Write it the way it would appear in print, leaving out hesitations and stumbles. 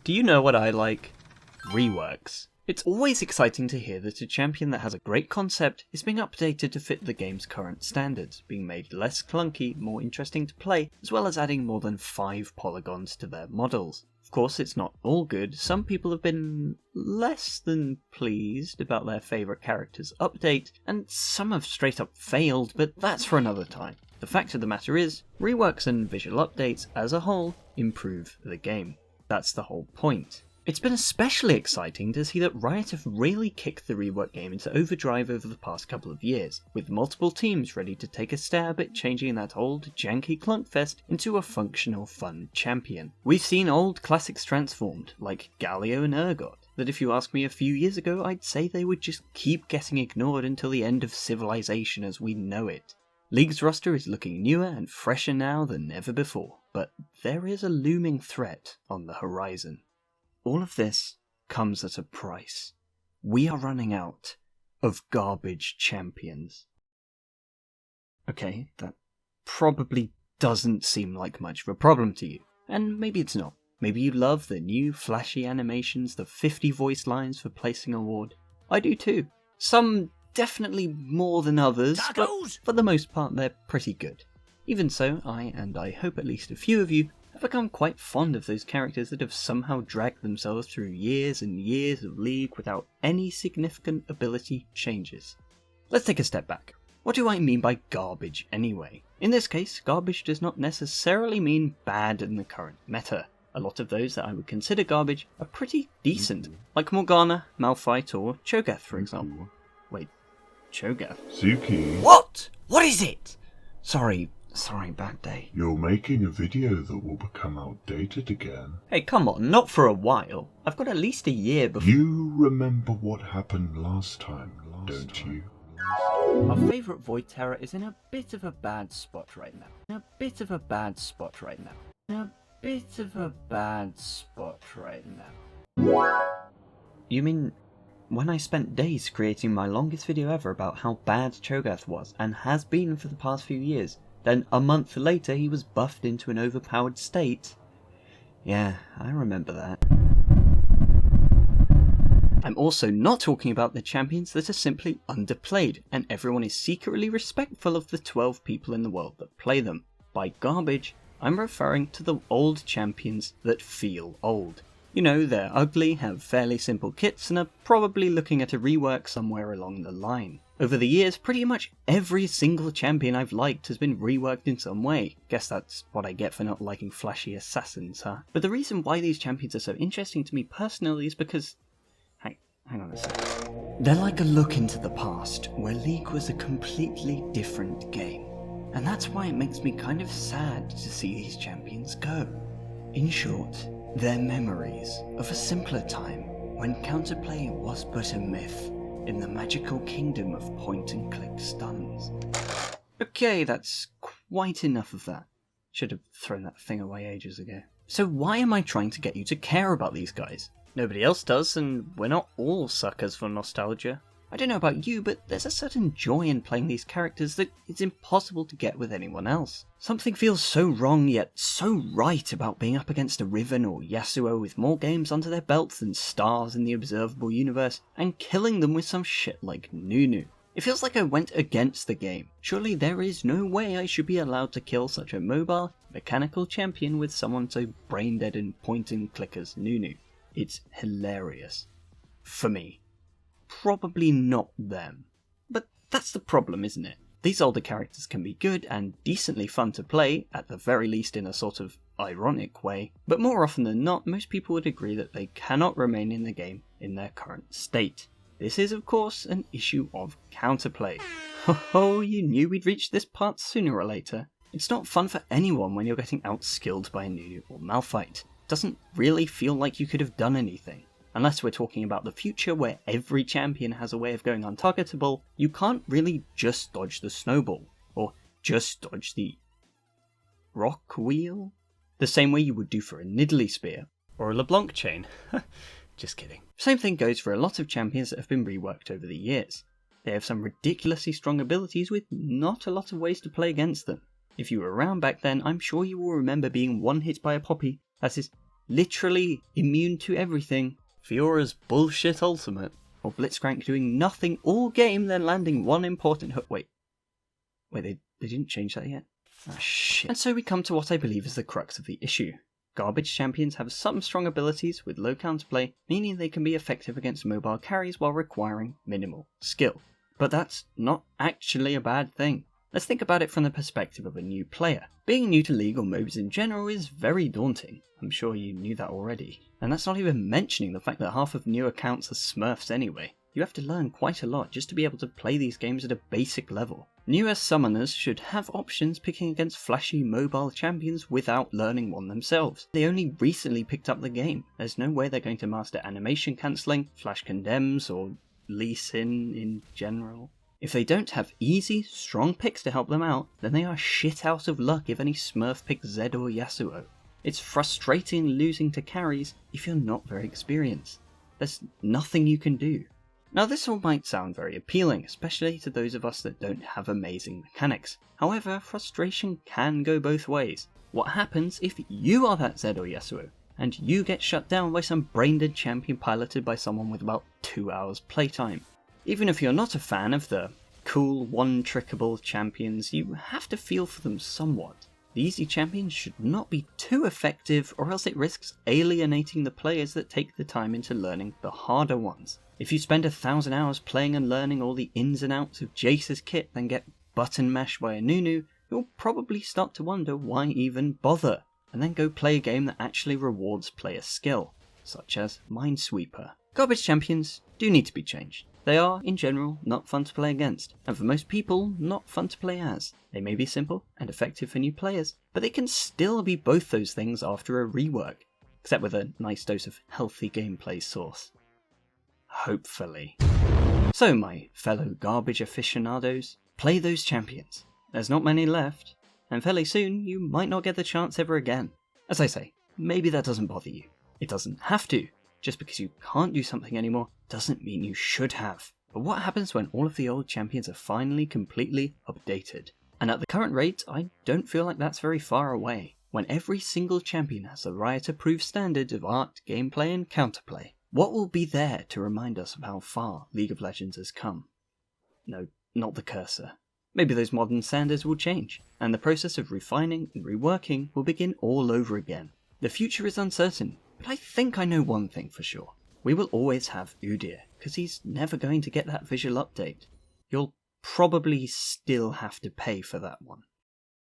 Do you know what I like? Reworks. It's always exciting to hear that a champion that has a great concept is being updated to fit the game's current standards, being made less clunky, more interesting to play, as well as adding more than 5 polygons to their models. Of course, it's not all good. Some people have been less than pleased about their favourite character's update, and some have straight up failed, but that's for another time. The fact of the matter is, reworks and visual updates as a whole improve the game. That's the whole point. It's been especially exciting to see that Riot have really kicked the rework game into overdrive over the past couple of years, with multiple teams ready to take a stab at changing that old janky clunkfest into a functional fun champion. We've seen old classics transformed, like Galio and Urgot, that if you ask me a few years ago I'd say they would just keep getting ignored until the end of civilization as we know it. League's roster is looking newer and fresher now than ever before, but there is a looming threat on the horizon. All of this comes at a price. We are running out of garbage champions. Okay, that probably doesn't seem like much of a problem to you, and maybe it's not. Maybe you love the new flashy animations, the 50 voice lines for placing a ward. I do too. Some definitely more than others, but for the most part they're pretty good. Even so, I hope at least a few of you, have become quite fond of those characters that have somehow dragged themselves through years and years of League without any significant ability changes. Let's take a step back. What do I mean by garbage anyway? In this case, garbage does not necessarily mean bad in the current meta. A lot of those that I would consider garbage are pretty decent, like Morgana, Malphite, or Cho'Gath for example. Wait, Cho'Gath? Suki. What? What is it? Sorry, bad day. You're making a video that will become outdated again. Hey, come on, not for a while. I've got at least a year before. You remember what happened last time, don't you? Our favourite Void Terror is in a bit of a bad spot right now. You mean when I spent days creating my longest video ever about how bad Cho'Gath was and has been for the past few years, then a month later he was buffed into an overpowered state? Yeah, I remember that. I'm also not talking about the champions that are simply underplayed, and everyone is secretly respectful of the 12 people in the world that play them. By garbage, I'm referring to the old champions that feel old. You know, they're ugly, have fairly simple kits, and are probably looking at a rework somewhere along the line. Over the years, pretty much every single champion I've liked has been reworked in some way. Guess that's what I get for not liking flashy assassins, huh? But the reason why these champions are so interesting to me personally is because... Hang on a sec. They're like a look into the past, where League was a completely different game. And that's why it makes me kind of sad to see these champions go. In short, they're memories of a simpler time when counterplay was but a myth in the magical kingdom of point-and-click stuns. Okay, that's quite enough of that. Should have thrown that thing away ages ago. So why am I trying to get you to care about these guys? Nobody else does, and we're not all suckers for nostalgia. I don't know about you, but there's a certain joy in playing these characters that it's impossible to get with anyone else. Something feels so wrong yet so right about being up against a Riven or Yasuo with more games under their belts than stars in the observable universe, and killing them with some shit like Nunu. It feels like I went against the game. Surely there is no way I should be allowed to kill such a mobile, mechanical champion with someone so brain-dead and point-and-click as Nunu. It's hilarious. For me. Probably not them. But that's the problem, isn't it? These older characters can be good and decently fun to play, at the very least in a sort of ironic way, but more often than not, most people would agree that they cannot remain in the game in their current state. This is, of course, an issue of counterplay. Oh, you knew we'd reach this part sooner or later. It's not fun for anyone when you're getting outskilled by a Nunu or Malphite. It doesn't really feel like you could have done anything. Unless we're talking about the future where every champion has a way of going untargetable, you can't really just dodge the snowball, or just dodge the rock wheel, the same way you would do for a Nidalee spear, or a LeBlanc chain. Just kidding. Same thing goes for a lot of champions that have been reworked over the years. They have some ridiculously strong abilities with not a lot of ways to play against them. If you were around back then, I'm sure you will remember being one hit by a Poppy, that is, literally immune to everything, Fiora's bullshit ultimate, or Blitzcrank doing nothing all game then landing one important hook. Wait, they didn't change that yet? Ah, shit. And so we come to what I believe is the crux of the issue. Garbage champions have some strong abilities with low counterplay, meaning they can be effective against mobile carries while requiring minimal skill. But that's not actually a bad thing. Let's think about it from the perspective of a new player. Being new to League or MOBAs in general is very daunting. I'm sure you knew that already. And that's not even mentioning the fact that half of new accounts are smurfs anyway. You have to learn quite a lot just to be able to play these games at a basic level. Newer summoners should have options picking against flashy mobile champions without learning one themselves. They only recently picked up the game. There's no way they're going to master animation cancelling, flash condemns, or Lee Sin in general. If they don't have easy, strong picks to help them out, then they are shit out of luck if any smurf picks Zed or Yasuo. It's frustrating losing to carries if you're not very experienced. There's nothing you can do. Now this all might sound very appealing, especially to those of us that don't have amazing mechanics. However, frustration can go both ways. What happens if you are that Zed or Yasuo, and you get shut down by some brain-dead champion piloted by someone with about 2 hours playtime? Even if you're not a fan of the cool, one-trickable champions, you have to feel for them somewhat. The easy champions should not be too effective, or else it risks alienating the players that take the time into learning the harder ones. If you spend 1,000 hours playing and learning all the ins and outs of Jace's kit, then get button mashed by a Nunu, you'll probably start to wonder why even bother, and then go play a game that actually rewards player skill, such as Minesweeper. Garbage champions do need to be changed. They are, in general, not fun to play against, and for most people, not fun to play as. They may be simple and effective for new players, but they can still be both those things after a rework, except with a nice dose of healthy gameplay sauce. Hopefully. So my fellow garbage aficionados, play those champions. There's not many left, and fairly soon you might not get the chance ever again. As I say, maybe that doesn't bother you. It doesn't have to. Just because you can't do something anymore doesn't mean you should have. But what happens when all of the old champions are finally completely updated? And at the current rate, I don't feel like that's very far away. When every single champion has the Riot-approved standards of art, gameplay and counterplay. What will be there to remind us of how far League of Legends has come? No, not the cursor. Maybe those modern standards will change, and the process of refining and reworking will begin all over again. The future is uncertain, but I think I know one thing for sure. We will always have Udyr, because he's never going to get that visual update. You'll probably still have to pay for that one.